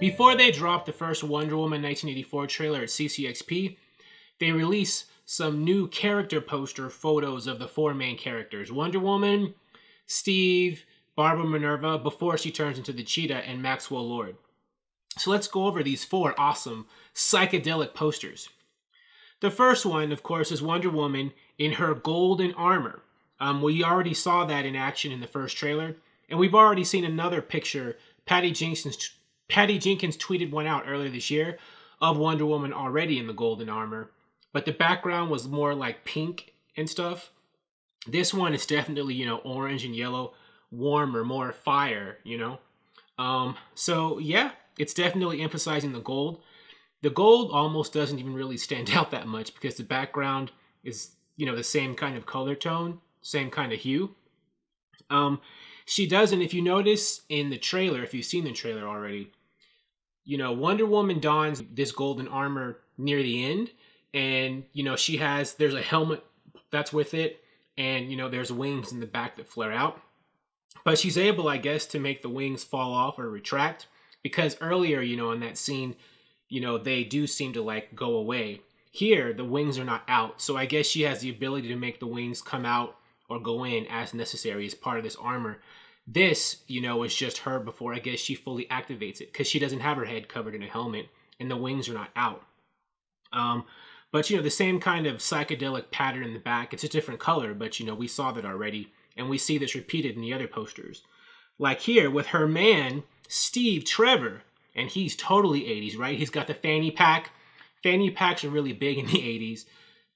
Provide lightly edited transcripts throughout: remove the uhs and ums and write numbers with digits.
Before they dropped the first Wonder Woman 1984 trailer at CCXP, they released some new character poster photos of the four main characters: Wonder Woman, Steve, Barbara Minerva, before she turns into the cheetah, and Maxwell Lord. So let's go over these four awesome psychedelic posters. The first one, of course, is Wonder Woman in her golden armor. We already saw that in action in the first trailer, and we've already seen another picture. Patty Jenkins tweeted one out earlier this year of Wonder Woman already in the golden armor, but the background was more like pink and stuff. This one is definitely, orange and yellow, warmer, more fire, So yeah, it's definitely emphasizing the gold. The gold almost doesn't even really stand out that much because the background is, the same kind of color tone, same kind of hue. She doesn't, if you notice in the trailer, if you've seen the trailer already, Wonder Woman dons this golden armor near the end, and, there's a helmet that's with it, and, there's wings in the back that flare out. But she's able, I guess, to make the wings fall off or retract, because earlier, in that scene, they do seem to go away. Here, the wings are not out, so I guess she has the ability to make the wings come out or go in as necessary as part of this armor. This, is just her before I guess she fully activates it, because she doesn't have her head covered in a helmet, and the wings are not out. But, the same kind of psychedelic pattern in the back. It's a different color, but, we saw that already. And we see this repeated in the other posters. Like here with her man, Steve Trevor. And he's totally 80s, right? He's got the fanny pack. Fanny packs are really big in the 80s.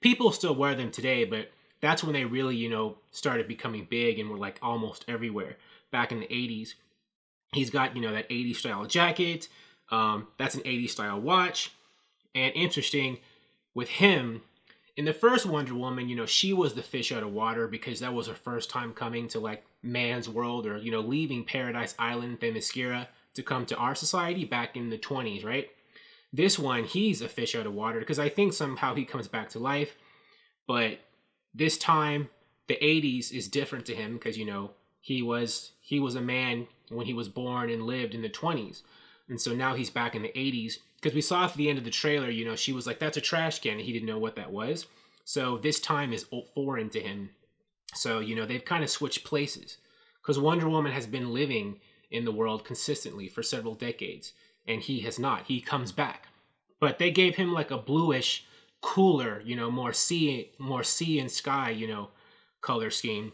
People still wear them today, but that's when they really, started becoming big and were almost everywhere back in the 80s. He's got, that 80s style jacket. That's an 80s style watch. And interesting with him, in the first Wonder Woman, she was the fish out of water because that was her first time coming to man's world, or, leaving Paradise Island, Themyscira, to come to our society back in the 20s, right? This one, he's a fish out of water because I think somehow he comes back to life. But this time, the 80s is different to him because, he was a man when he was born and lived in the 20s. And so now he's back in the 80s. Because we saw at the end of the trailer, she was like, that's a trash can. And he didn't know what that was. So this time is foreign to him. So, they've kind of switched places. Because Wonder Woman has been living in the world consistently for several decades. And he has not. He comes back. But they gave him a bluish, cooler, more sea and sky, color scheme.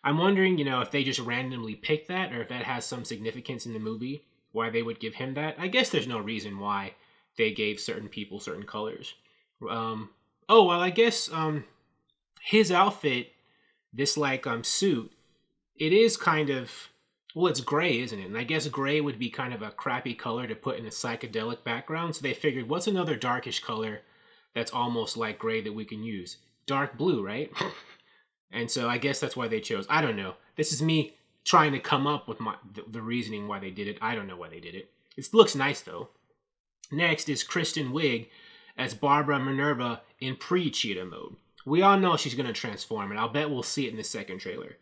I'm wondering, if they just randomly picked that, or if that has some significance in the movie, why they would give him that. I guess there's no reason why they gave certain people certain colors. I guess his outfit, this suit, it is kind of, it's gray, isn't it? And I guess gray would be kind of a crappy color to put in a psychedelic background. So they figured, what's another darkish color that's almost like gray that we can use? Dark blue, right? And so I guess that's why they chose. I don't know. This is me trying to come up with the reasoning why they did it. I don't know why they did it. It looks nice, though. Next is Kristen Wiig as Barbara Minerva in pre-cheetah mode. We all know she's going to transform, and I'll bet we'll see it in the second trailer.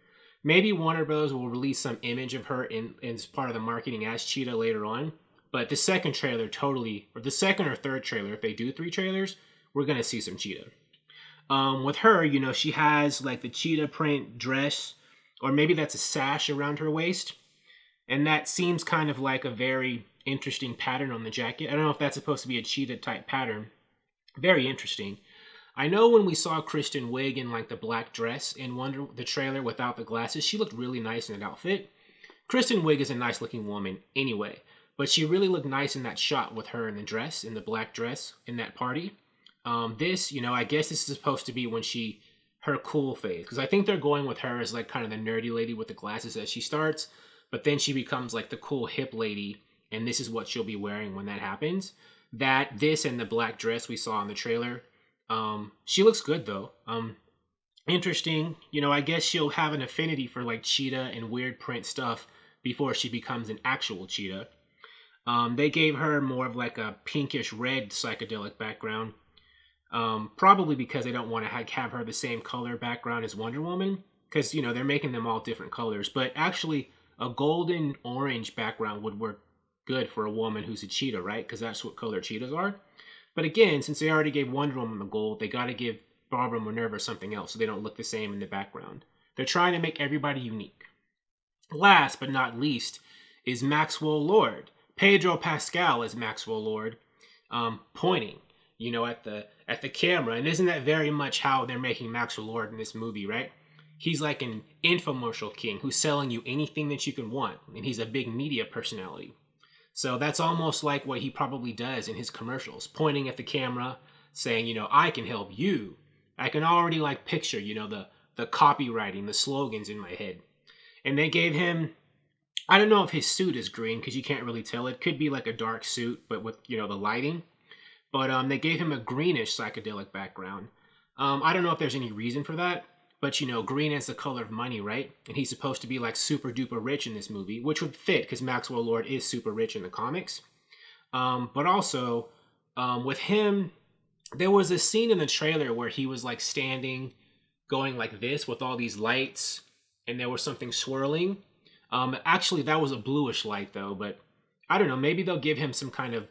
Maybe Warner Bros. Will release some image of her as part of the marketing as cheetah later on. But the second trailer or the second or third trailer, if they do 3 trailers, we're going to see some cheetah. With her, she has the cheetah print dress, or maybe that's a sash around her waist. And that seems kind of like a very interesting pattern on the jacket. I don't know if that's supposed to be a cheetah type pattern. Very interesting. I know when we saw Kristen Wiig in the black dress in the trailer without the glasses, she looked really nice in that outfit. Kristen Wiig is a nice looking woman anyway, but she really looked nice in that shot with her in the black dress in that party. This, I guess this is supposed to be when her cool phase, because I think they're going with her as kind of the nerdy lady with the glasses as she starts, but then she becomes the cool hip lady, and this is what she'll be wearing when that happens. This and the black dress we saw in the trailer. She looks good though. Interesting. I guess she'll have an affinity for cheetah and weird print stuff before she becomes an actual cheetah. They gave her more of a pinkish red psychedelic background. Probably because they don't want to have her the same color background as Wonder Woman. Because, they're making them all different colors. But actually, a golden orange background would work good for a woman who's a cheetah, right? Because that's what color cheetahs are. But again, since they already gave Wonder Woman the gold, they got to give Barbara Minerva something else so they don't look the same in the background. They're trying to make everybody unique. Last but not least is Maxwell Lord. Pedro Pascal is Maxwell Lord, pointing, at the camera. And isn't that very much how they're making Maxwell Lord in this movie, right? He's like an infomercial king who's selling you anything that you can want, and he's a big media personality. So that's almost like what he probably does in his commercials, pointing at the camera, saying, I can help you. I can already picture, the copywriting, the slogans in my head. And they gave him, I don't know if his suit is green because you can't really tell. It could be like a dark suit, but with, the lighting. But they gave him a greenish psychedelic background. I don't know if there's any reason for that, but green is the color of money, right? And he's supposed to be like super duper rich in this movie, which would fit because Maxwell Lord is super rich in the comics. But also, with him, there was a scene in the trailer where he was like standing, going like this with all these lights, and there was something swirling. Actually, that was a bluish light though, but I don't know, maybe they'll give him some kind of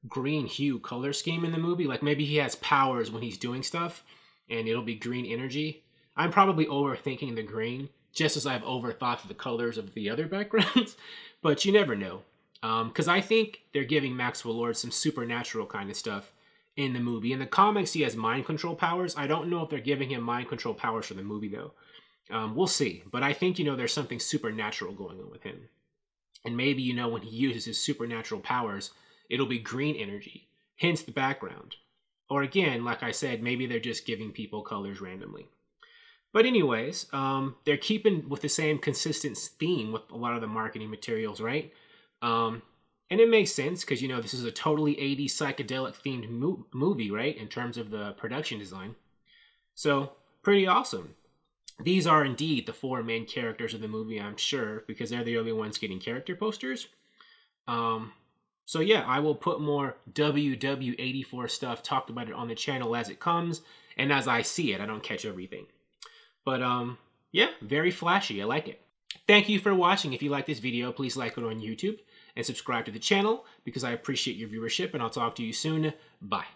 green hue color scheme in the movie. Like maybe he has powers when he's doing stuff and it'll be green energy. I'm probably overthinking the green, just as I've overthought the colors of the other backgrounds, but you never know. Because I think they're giving Maxwell Lord some supernatural kind of stuff in the movie. In the comics, he has mind control powers. I don't know if they're giving him mind control powers for the movie, though. We'll see. But I think, there's something supernatural going on with him. And maybe, when he uses his supernatural powers, it'll be green energy, hence the background. Or again, like I said, maybe they're just giving people colors randomly. But anyways, they're keeping with the same consistent theme with a lot of the marketing materials, right? And it makes sense because, this is a totally 80s psychedelic themed movie, right? In terms of the production design. So, pretty awesome. These are indeed the 4 main characters of the movie, I'm sure, because they're the only ones getting character posters. So yeah, I will put more WW84 stuff, talked about it on the channel as it comes, and as I see it. I don't catch everything. But yeah, very flashy. I like it. Thank you for watching. If you like this video, please like it on YouTube and subscribe to the channel because I appreciate your viewership, and I'll talk to you soon. Bye.